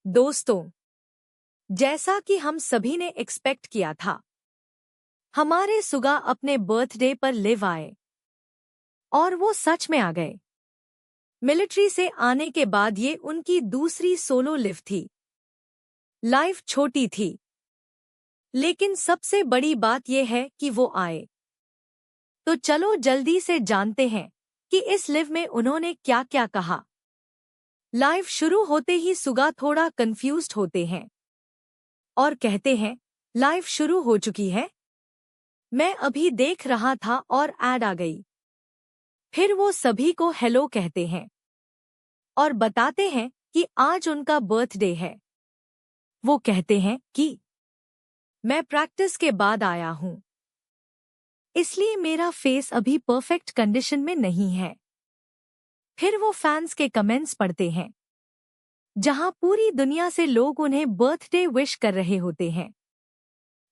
दोस्तों, जैसा कि हम सभी ने एक्सपेक्ट किया था, हमारे सुगा अपने बर्थडे पर लिव आए और वो सच में आ गए। मिलिट्री से आने के बाद ये उनकी दूसरी सोलो लिव थी। लाइफ छोटी थी, लेकिन सबसे बड़ी बात यह है कि वो आए। तो चलो जल्दी से जानते हैं कि इस लिव में उन्होंने क्या क्या कहा। लाइव शुरू होते ही सुगा थोड़ा कंफ्यूज्ड होते हैं और कहते हैं, लाइव शुरू हो चुकी है? मैं अभी देख रहा था और ऐड आ गई। फिर वो सभी को हेलो कहते हैं और बताते हैं कि आज उनका बर्थडे है। वो कहते हैं कि मैं प्रैक्टिस के बाद आया हूं, इसलिए मेरा फेस अभी परफेक्ट कंडीशन में नहीं है। फिर वो फैंस के कमेंट्स पढ़ते हैं, जहां पूरी दुनिया से लोग उन्हें बर्थडे विश कर रहे होते हैं।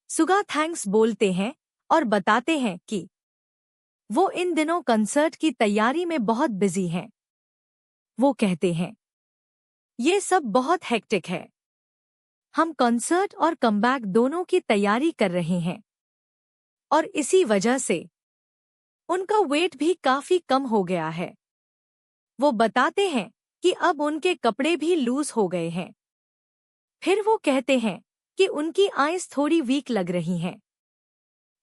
सुगा थैंक्स बोलते हैं और बताते हैं कि वो इन दिनों कंसर्ट की तैयारी में बहुत बिजी हैं। वो कहते हैं, ये सब बहुत हेक्टिक है। हम कॉन्सर्ट और कमबैक दोनों की तैयारी कर रहे हैं और इसी वजह से उनका वेट भी काफी कम हो गया है। वो बताते हैं कि अब उनके कपड़े भी लूज हो गए हैं। फिर वो कहते हैं कि उनकी आईज थोड़ी वीक लग रही हैं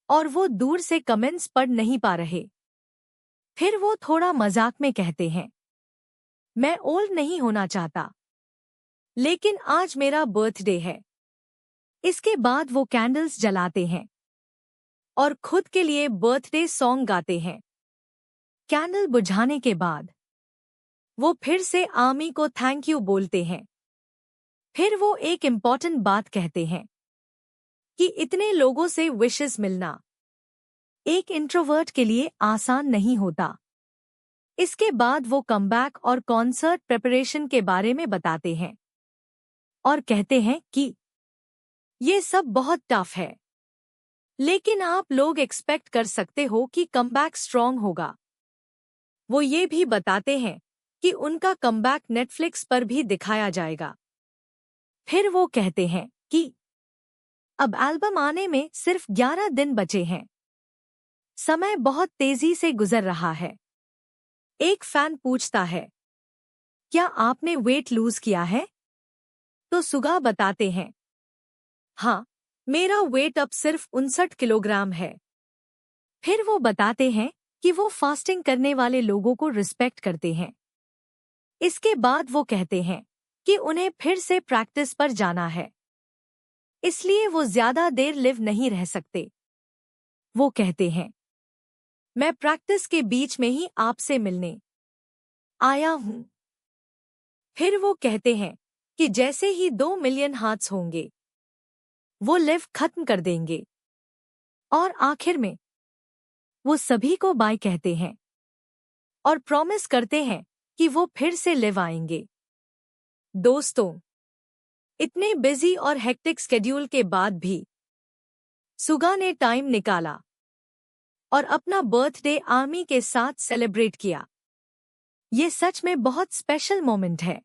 और वो दूर से कमेंट्स पढ़ नहीं पा रहे। फिर वो थोड़ा मजाक में कहते हैं, मैं ओल्ड नहीं होना चाहता, लेकिन आज मेरा बर्थडे है। इसके बाद वो कैंडल्स जलाते हैं और खुद के लिए बर्थडे सॉन्ग गाते हैं। कैंडल बुझाने के बाद वो फिर से आर्मी को थैंक यू बोलते हैं। फिर वो एक इम्पॉर्टेंट बात कहते हैं कि इतने लोगों से विशेस मिलना एक इंट्रोवर्ट के लिए आसान नहीं होता। इसके बाद वो कमबैक और कॉन्सर्ट प्रिपरेशन के बारे में बताते हैं और कहते हैं कि ये सब बहुत टफ है, लेकिन आप लोग एक्सपेक्ट कर सकते हो कि कमबैक स्ट्रॉन्ग होगा। वो ये भी बताते हैं कि उनका कमबैक नेटफ्लिक्स पर भी दिखाया जाएगा। फिर वो कहते हैं कि अब एल्बम आने में सिर्फ 11 दिन बचे हैं। समय बहुत तेजी से गुजर रहा है। एक फैन पूछता है, क्या आपने वेट लूज किया है? तो सुगा बताते हैं, हाँ, मेरा वेट अब सिर्फ 59 किलोग्राम है। फिर वो बताते हैं कि वो फास्टिंग करने वाले लोगों को रिस्पेक्ट करते हैं। इसके बाद वो कहते हैं कि उन्हें फिर से प्रैक्टिस पर जाना है, इसलिए वो ज्यादा देर लिव नहीं रह सकते। वो कहते हैं, मैं प्रैक्टिस के बीच में ही आपसे मिलने आया हूं। फिर वो कहते हैं कि जैसे ही 2 मिलियन हार्ट्स होंगे, वो लिव खत्म कर देंगे। और आखिर में वो सभी को बाय कहते हैं और प्रॉमिस करते हैं कि वो फिर से लिव आएंगे। दोस्तों, इतने बिजी और हेक्टिक शेड्यूल के बाद भी सुगा ने टाइम निकाला और अपना बर्थडे आर्मी के साथ सेलिब्रेट किया। ये सच में बहुत स्पेशल मोमेंट है।